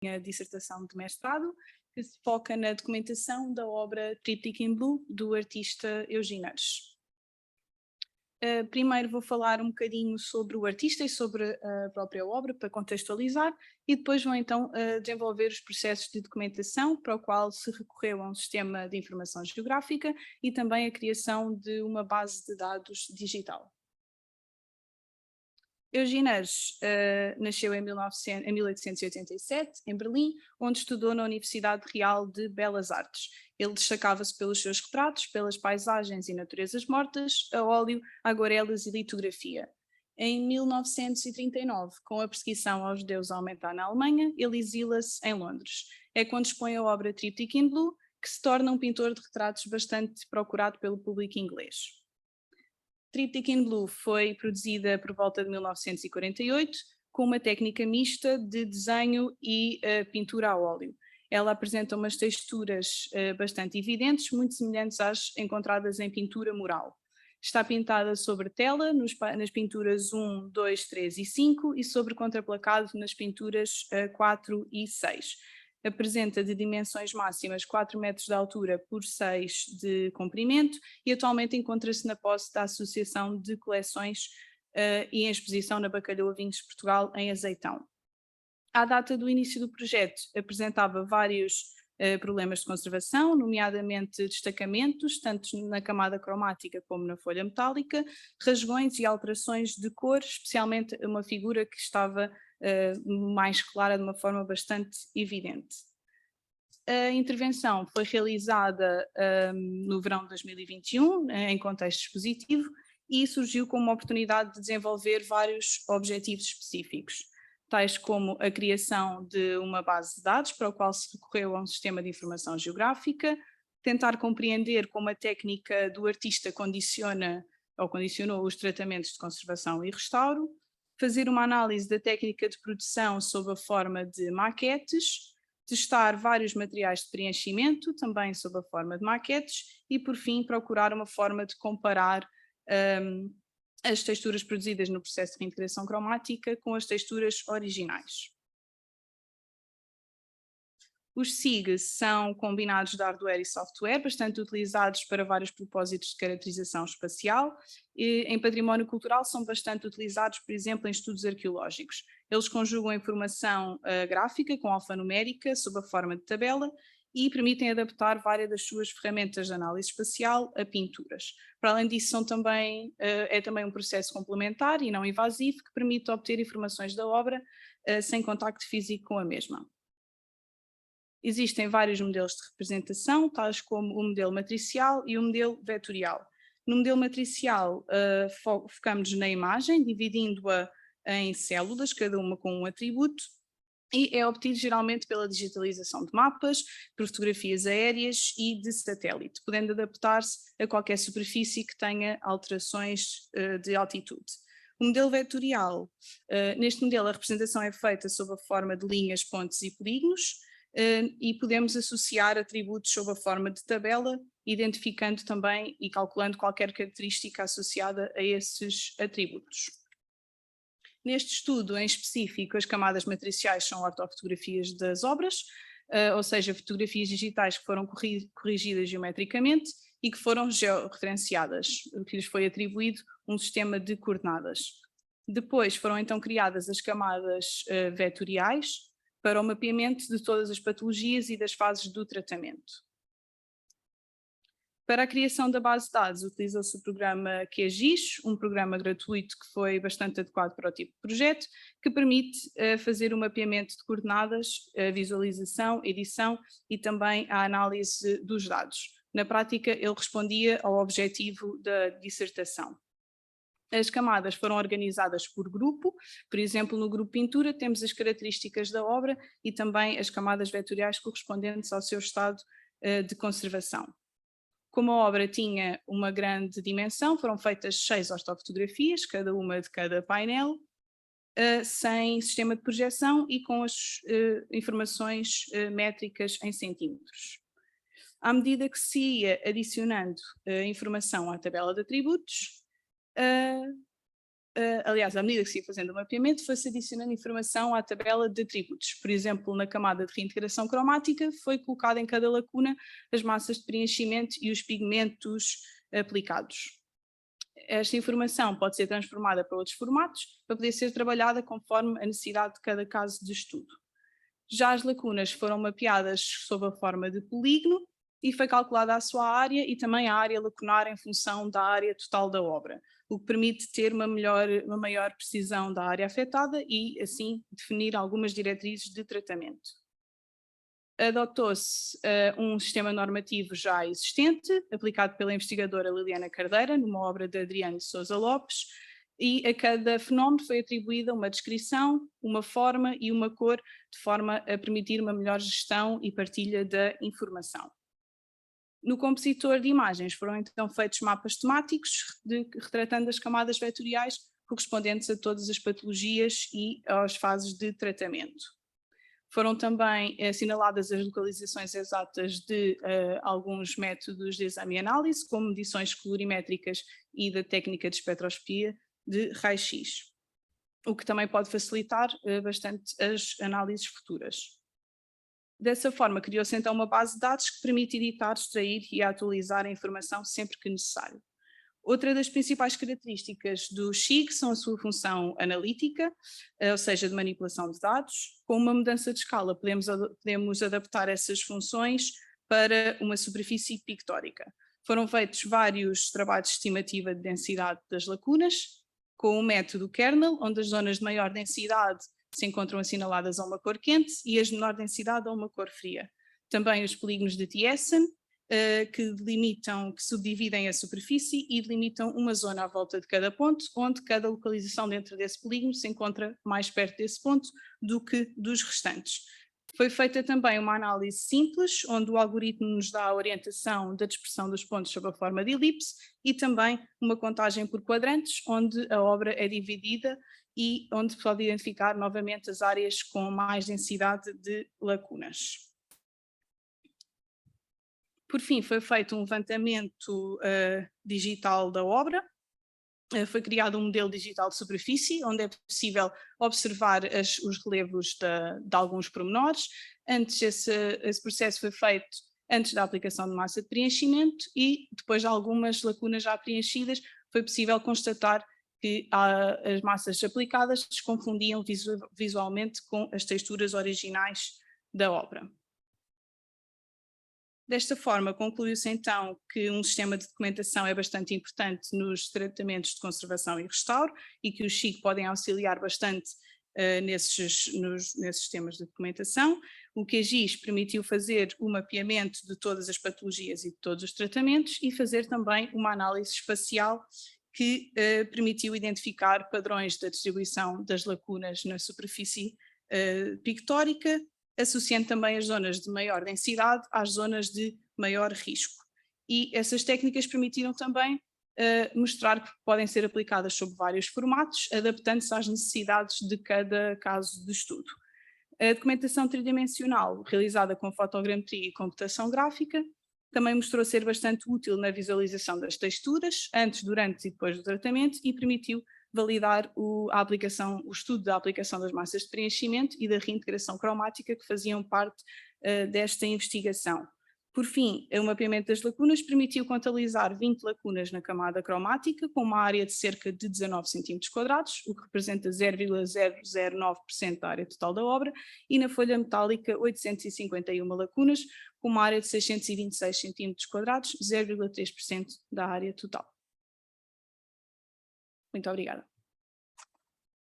minha dissertação de mestrado, que se foca na documentação da obra Triptych in Blue, do artista Eugene Hersh. Primeiro vou falar um bocadinho sobre o artista e sobre a própria obra, para contextualizar, e depois vou então desenvolver os processos de documentação, para o qual se recorreu a um sistema de informação geográfica e também a criação de uma base de dados digital. Eugene Hersh nasceu em 1887, em Berlim, onde estudou na Universidade Real de Belas Artes. Ele destacava-se pelos seus retratos, pelas paisagens e naturezas mortas, a óleo, aguarelas e litografia. Em 1939, com a perseguição aos judeus a aumentar na Alemanha, ele exila-se em Londres. É quando expõe a obra Triptych in Blue, que se torna um pintor de retratos bastante procurado pelo público inglês. Triptych in Blue foi produzida por volta de 1948, com uma técnica mista de desenho e pintura a óleo. Ela apresenta umas texturas bastante evidentes, muito semelhantes às encontradas em pintura mural. Está pintada sobre tela, nas pinturas 1, 2, 3 e 5 e sobre contraplacado nas pinturas 4 e 6. Apresenta de dimensões máximas 4 metros de altura por 6 de comprimento e atualmente encontra-se na posse da Associação de Coleções e em exposição na Bacalhau Vinhos de Portugal, em Azeitão. À data do início do projeto, apresentava vários problemas de conservação, nomeadamente destacamentos, tanto na camada cromática como na folha metálica, rasgões e alterações de cor, especialmente uma figura que estava mais clara de uma forma bastante evidente. A intervenção foi realizada no verão de 2021, em contexto expositivo, e surgiu como uma oportunidade de desenvolver vários objetivos específicos, tais como a criação de uma base de dados para o qual se recorreu a um sistema de informação geográfica, tentar compreender como a técnica do artista condiciona ou condicionou os tratamentos de conservação e restauro, fazer uma análise da técnica de produção sob a forma de maquetes, testar vários materiais de preenchimento, também sob a forma de maquetes, e por fim procurar uma forma de comparar as texturas produzidas no processo de reintegração cromática com as texturas originais. Os SIGs são combinados de hardware e software, bastante utilizados para vários propósitos de caracterização espacial. E, em património cultural, são bastante utilizados, por exemplo, em estudos arqueológicos. Eles conjugam informação gráfica com alfanumérica, sob a forma de tabela, e permitem adaptar várias das suas ferramentas de análise espacial a pinturas. Para além disso, é também um processo complementar e não invasivo, que permite obter informações da obra sem contacto físico com a mesma. Existem vários modelos de representação, tais como o modelo matricial e o modelo vetorial. No modelo matricial, focamos na imagem, dividindo-a em células, cada uma com um atributo, e é obtido geralmente pela digitalização de mapas, por fotografias aéreas e de satélite, podendo adaptar-se a qualquer superfície que tenha alterações de altitude. O modelo vetorial, neste modelo a representação é feita sob a forma de linhas, pontos e polígonos, e podemos associar atributos sob a forma de tabela, identificando também e calculando qualquer característica associada a esses atributos. Neste estudo em específico, as camadas matriciais são ortofotografias das obras, ou seja, fotografias digitais que foram corrigidas geometricamente e que foram georreferenciadas, o que lhes foi atribuído um sistema de coordenadas. Depois foram então criadas as camadas vetoriais, para o mapeamento de todas as patologias e das fases do tratamento. Para a criação da base de dados, utilizou-se o programa QGIS, um programa gratuito que foi bastante adequado para o tipo de projeto, que permite fazer o mapeamento de coordenadas, a visualização, edição e também a análise dos dados. Na prática, ele respondia ao objetivo da dissertação. As camadas foram organizadas por grupo, por exemplo, no grupo pintura temos as características da obra e também as camadas vetoriais correspondentes ao seu estado de conservação. Como a obra tinha uma grande dimensão, foram feitas 6 ortofotografias, cada uma de cada painel, sem sistema de projeção e com as informações métricas em centímetros. À medida que se ia adicionando informação à tabela de atributos, aliás, à medida que se ia fazendo o mapeamento, foi-se adicionando informação à tabela de atributos. Por exemplo, na camada de reintegração cromática, foi colocada em cada lacuna as massas de preenchimento e os pigmentos aplicados. Esta informação pode ser transformada para outros formatos, para poder ser trabalhada conforme a necessidade de cada caso de estudo. Já as lacunas foram mapeadas sob a forma de polígono e foi calculada a sua área e também a área lacunar em função da área total da obra, o que permite ter uma maior precisão da área afetada e, assim, definir algumas diretrizes de tratamento. Adotou-se um sistema normativo já existente, aplicado pela investigadora Liliana Cardeira, numa obra de Adriano de Sousa Lopes, e a cada fenómeno foi atribuída uma descrição, uma forma e uma cor, de forma a permitir uma melhor gestão e partilha da informação. No compositor de imagens foram então feitos mapas temáticos, retratando as camadas vetoriais correspondentes a todas as patologias e às fases de tratamento. Foram também assinaladas as localizações exatas de alguns métodos de exame e análise, como medições colorimétricas e da técnica de espectroscopia de raio-x, o que também pode facilitar bastante as análises futuras. Dessa forma, criou-se então uma base de dados que permite editar, extrair e atualizar a informação sempre que necessário. Outra das principais características do XIG são a sua função analítica, ou seja, de manipulação de dados. Com uma mudança de escala, podemos adaptar essas funções para uma superfície pictórica. Foram feitos vários trabalhos de estimativa de densidade das lacunas, com o método kernel, onde as zonas de maior densidade se encontram assinaladas a uma cor quente e as de menor densidade a uma cor fria. Também os polígonos de Thiessen, que subdividem a superfície e delimitam uma zona à volta de cada ponto, onde cada localização dentro desse polígono se encontra mais perto desse ponto do que dos restantes. Foi feita também uma análise simples, onde o algoritmo nos dá a orientação da dispersão dos pontos sob a forma de elipse e também uma contagem por quadrantes, onde a obra é dividida e onde se pode identificar novamente as áreas com mais densidade de lacunas. Por fim, foi feito um levantamento digital da obra, foi criado um modelo digital de superfície, onde é possível observar os relevos de alguns pormenores. Antes, esse processo foi feito antes da aplicação de massa de preenchimento e depois de algumas lacunas já preenchidas, foi possível constatar que as massas aplicadas se confundiam visualmente com as texturas originais da obra. Desta forma, concluiu-se então que um sistema de documentação é bastante importante nos tratamentos de conservação e restauro e que os XIG podem auxiliar bastante nesses sistemas de documentação. O QGIS permitiu fazer o mapeamento de todas as patologias e de todos os tratamentos e fazer também uma análise espacial que permitiu identificar padrões da distribuição das lacunas na superfície pictórica, associando também as zonas de maior densidade às zonas de maior risco. E essas técnicas permitiram também mostrar que podem ser aplicadas sob vários formatos, adaptando-se às necessidades de cada caso de estudo. A documentação tridimensional, realizada com fotogrametria e computação gráfica, também mostrou ser bastante útil na visualização das texturas, antes, durante e depois do tratamento, e permitiu validar o estudo da aplicação das massas de preenchimento e da reintegração cromática que faziam parte desta investigação. Por fim, o mapeamento das lacunas permitiu contabilizar 20 lacunas na camada cromática, com uma área de cerca de 19 cm², o que representa 0,009% da área total da obra, e na folha metálica 851 lacunas, com uma área de 626 cm², 0,3% da área total. Muito obrigada.